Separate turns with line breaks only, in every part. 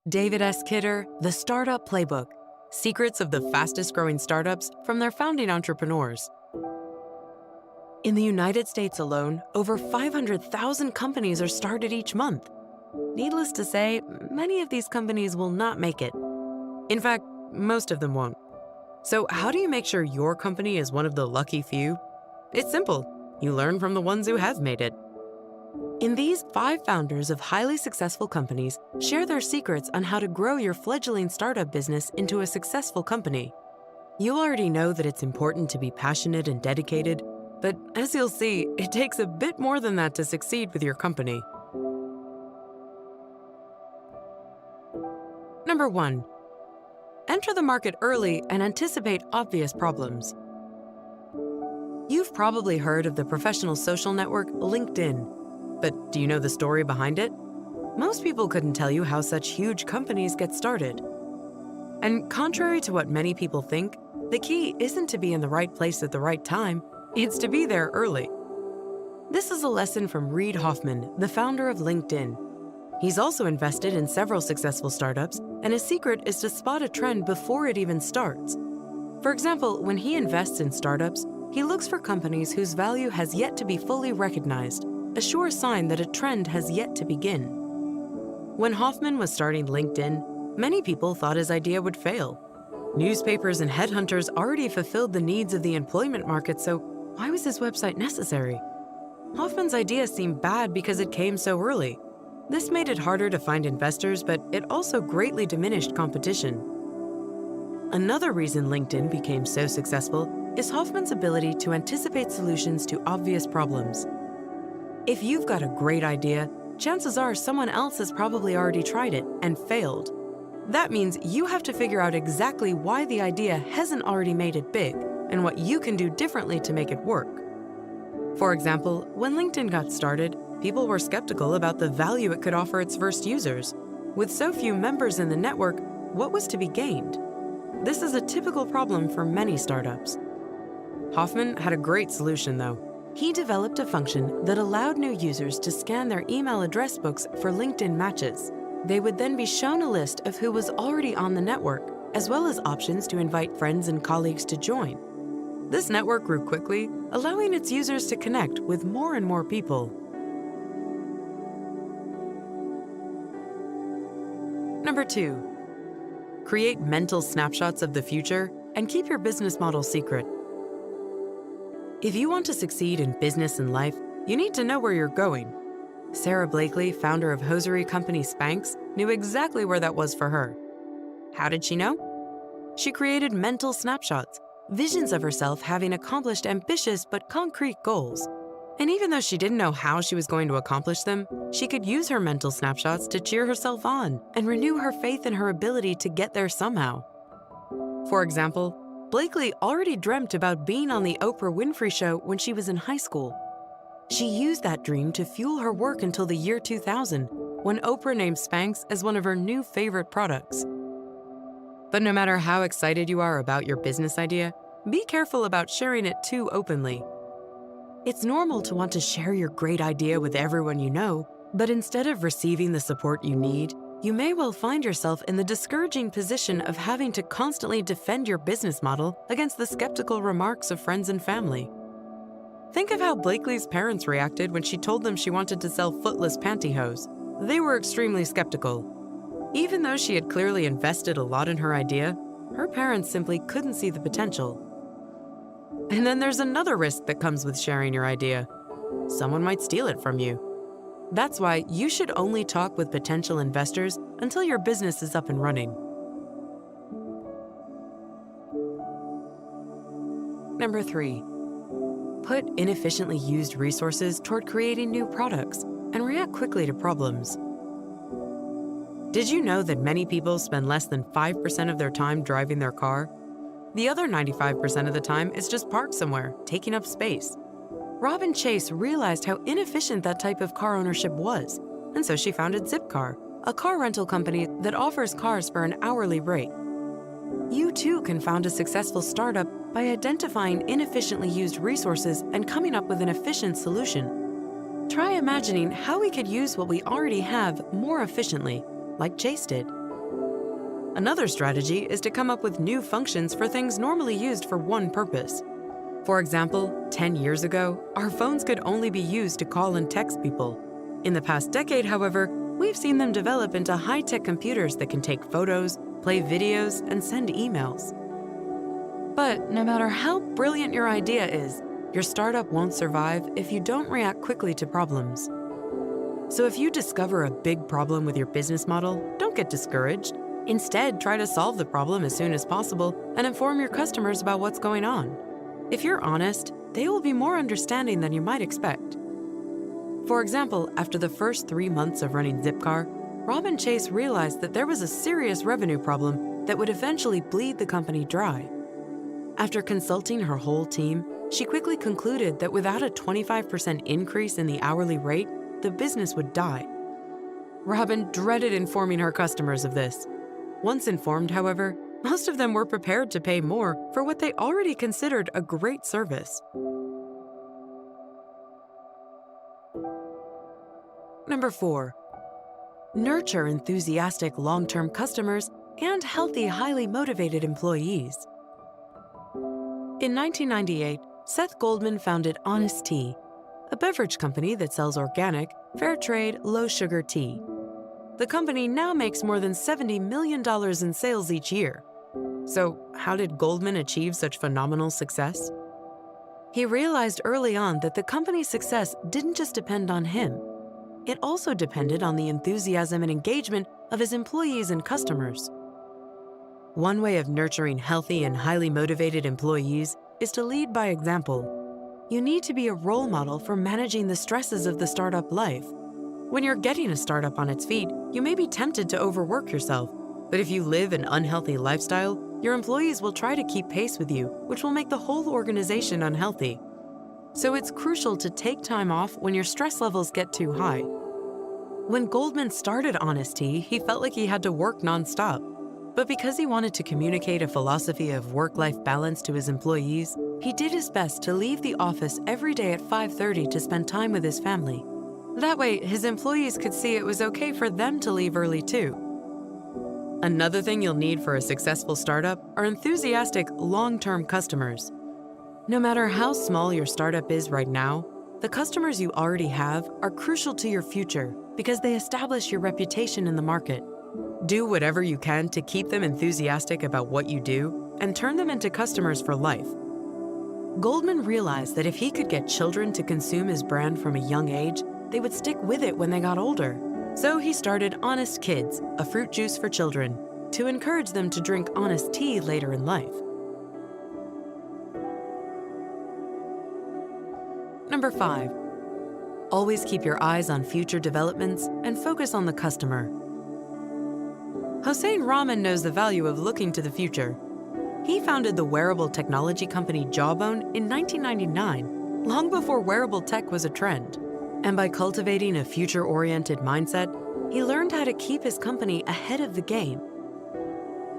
David S. Kidder, The Startup Playbook: Secrets of the Fastest Growing Startups from Their Founding Entrepreneurs. In the United States alone, over 500,000 companies are started each month. Needless to say, many of these companies will not make it. In fact, most of them won't. So how do you make sure your company is one of the lucky few? It's simple. You learn from the ones who have made it. In these, 5 founders of highly successful companies share their secrets on how to grow your fledgling startup business into a successful company. You already know that it's important to be passionate and dedicated, but as you'll see, it takes a bit more than that to succeed with your company. Number 1. Enter the market early and anticipate obvious problems. You've probably heard of the professional social network LinkedIn. But do you know the story behind it? Most people couldn't tell you how such huge companies get started. And contrary to what many people think, the key isn't to be in the right place at the right time, it's to be there early. This is a lesson from Reid Hoffman, the founder of LinkedIn. He's also invested in several successful startups, and his secret is to spot a trend before it even starts. For example, when he invests in startups, he looks for companies whose value has yet to be fully recognized, a sure sign that a trend has yet to begin. When Hoffman was starting LinkedIn, many people thought his idea would fail. Newspapers and headhunters already fulfilled the needs of the employment market, so why was his website necessary? Hoffman's idea seemed bad because it came so early. This made it harder to find investors, but it also greatly diminished competition. Another reason LinkedIn became so successful is Hoffman's ability to anticipate solutions to obvious problems. If you've got a great idea, chances are someone else has probably already tried it and failed. That means you have to figure out exactly why the idea hasn't already made it big and what you can do differently to make it work. For example, when LinkedIn got started, people were skeptical about the value it could offer its first users. With so few members in the network, what was to be gained? This is a typical problem for many startups. Hoffman had a great solution, though. He developed a function that allowed new users to scan their email address books for LinkedIn matches. They would then be shown a list of who was already on the network, as well as options to invite friends and colleagues to join. This network grew quickly, allowing its users to connect with more and more people. Number 2. Create mental snapshots of the future and keep your business model secret. If you want to succeed in business and life, you need to know where you're going. Sarah Blakely, founder of hosiery company Spanx, knew exactly where that was for her. How did she know? She created mental snapshots, visions of herself having accomplished ambitious but concrete goals. And even though she didn't know how she was going to accomplish them, she could use her mental snapshots to cheer herself on and renew her faith in her ability to get there somehow. For example, Blakely already dreamt about being on the Oprah Winfrey Show when she was in high school. She used that dream to fuel her work until the year 2000, when Oprah named Spanx as one of her new favorite products. But no matter how excited you are about your business idea, be careful about sharing it too openly. It's normal to want to share your great idea with everyone you know, but instead of receiving the support you need, you may well find yourself in the discouraging position of having to constantly defend your business model against the skeptical remarks of friends and family. Think of how Blakely's parents reacted when she told them she wanted to sell footless pantyhose. They were extremely skeptical. Even though she had clearly invested a lot in her idea, her parents simply couldn't see the potential. And then there's another risk that comes with sharing your idea. Someone might steal it from you. That's why you should only talk with potential investors until your business is up and running. Number 3. Put inefficiently used resources toward creating new products and react quickly to problems. Did you know that many people spend less than 5% of their time driving their car? The other 95% of the time is just parked somewhere, taking up space. Robin Chase realized how inefficient that type of car ownership was, and so she founded Zipcar, a car rental company that offers cars for an hourly rate. You too can found a successful startup by identifying inefficiently used resources and coming up with an efficient solution. try imagining how we could use what we already have more efficiently, like Chase did. Another strategy is to come up with new functions for things normally used for one purpose. For example, 10 years ago, our phones could only be used to call and text people. In the past decade, however, we've seen them develop into high-tech computers that can take photos, play videos, and send emails. But no matter how brilliant your idea is, your startup won't survive if you don't react quickly to problems. So if you discover a big problem with your business model, don't get discouraged. Instead, try to solve the problem as soon as possible and inform your customers about what's going on. If you're honest, they will be more understanding than you might expect. For example, after the first 3 months of running Zipcar, Rob and Chase realized that there was a serious revenue problem that would eventually bleed the company dry. After consulting her whole team, she quickly concluded that without a 25% increase in the hourly rate, the business would die. Robin dreaded informing her customers of this. Once informed, however, most of them were prepared to pay more for what they already considered a great service. Number 4. Nurture enthusiastic long-term customers and healthy, highly motivated employees. In 1998, Seth Goldman founded Honest Tea, a beverage company that sells organic, fair trade, low-sugar tea. The company now makes more than $70 million in sales each year. So, how did Goldman achieve such phenomenal success? He realized early on that the company's success didn't just depend on him. It also depended on the enthusiasm and engagement of his employees and customers. One way of nurturing healthy and highly motivated employees is to lead by example. You need to be a role model for managing the stresses of the startup life. When you're getting a startup on its feet, you may be tempted to overwork yourself. But if you live an unhealthy lifestyle, your employees will try to keep pace with you, which will make the whole organization unhealthy. So it's crucial to take time off when your stress levels get too high. When Goldman started Honest Tea, he felt like he had to work nonstop. But because he wanted to communicate a philosophy of work-life balance to his employees, he did his best to leave the office every day at 5:30 to spend time with his family. That way, his employees could see it was okay for them to leave early too. Another thing you'll need for a successful startup are enthusiastic, long-term customers. No matter how small your startup is right now, the customers you already have are crucial to your future because they establish your reputation in the market. Do whatever you can to keep them enthusiastic about what you do and turn them into customers for life. Goldman realized that if he could get children to consume his brand from a young age, they would stick with it when they got older. So he started Honest Kids, a fruit juice for children, to encourage them to drink honest tea later in life. Number 5. Always keep your eyes on future developments and focus on the customer. Hossein Rahman knows the value of looking to the future. He founded the wearable technology company Jawbone in 1999, long before wearable tech was a trend. And by cultivating a future-oriented mindset, he learned how to keep his company ahead of the game.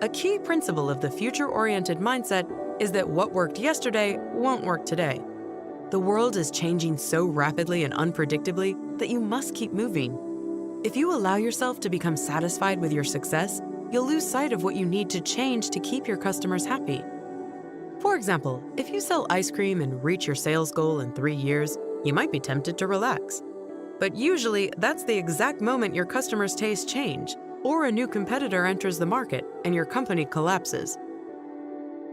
A key principle of the future-oriented mindset is that what worked yesterday won't work today. The world is changing so rapidly and unpredictably that you must keep moving. If you allow yourself to become satisfied with your success, you'll lose sight of what you need to change to keep your customers happy. For example, if you sell ice cream and reach your sales goal in 3 years, you might be tempted to relax. But usually, that's the exact moment your customers' tastes change, or a new competitor enters the market and your company collapses.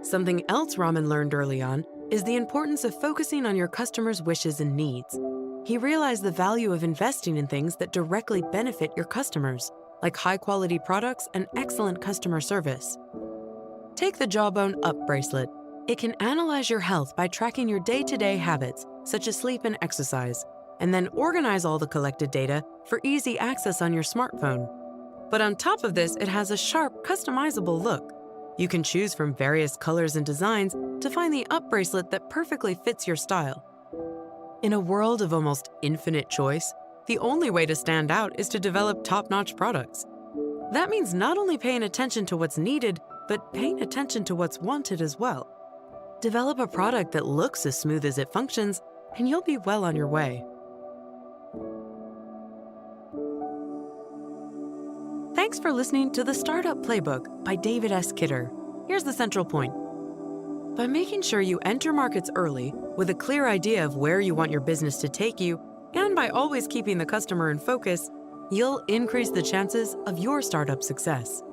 Something else Raman learned early on is the importance of focusing on your customers' wishes and needs. He realized the value of investing in things that directly benefit your customers, like high-quality products and excellent customer service. Take the Jawbone Up bracelet. It can analyze your health by tracking your day-to-day habits, such as sleep and exercise, and then organize all the collected data for easy access on your smartphone. But on top of this, it has a sharp, customizable look. You can choose from various colors and designs to find the Up bracelet that perfectly fits your style. In a world of almost infinite choice, the only way to stand out is to develop top-notch products. That means not only paying attention to what's needed, but paying attention to what's wanted as well. Develop a product that looks as smooth as it functions, and you'll be well on your way. Thanks for listening to the Startup Playbook by David S. Kidder. Here's the central point. By making sure you enter markets early with a clear idea of where you want your business to take you, and by always keeping the customer in focus, you'll increase the chances of your startup success.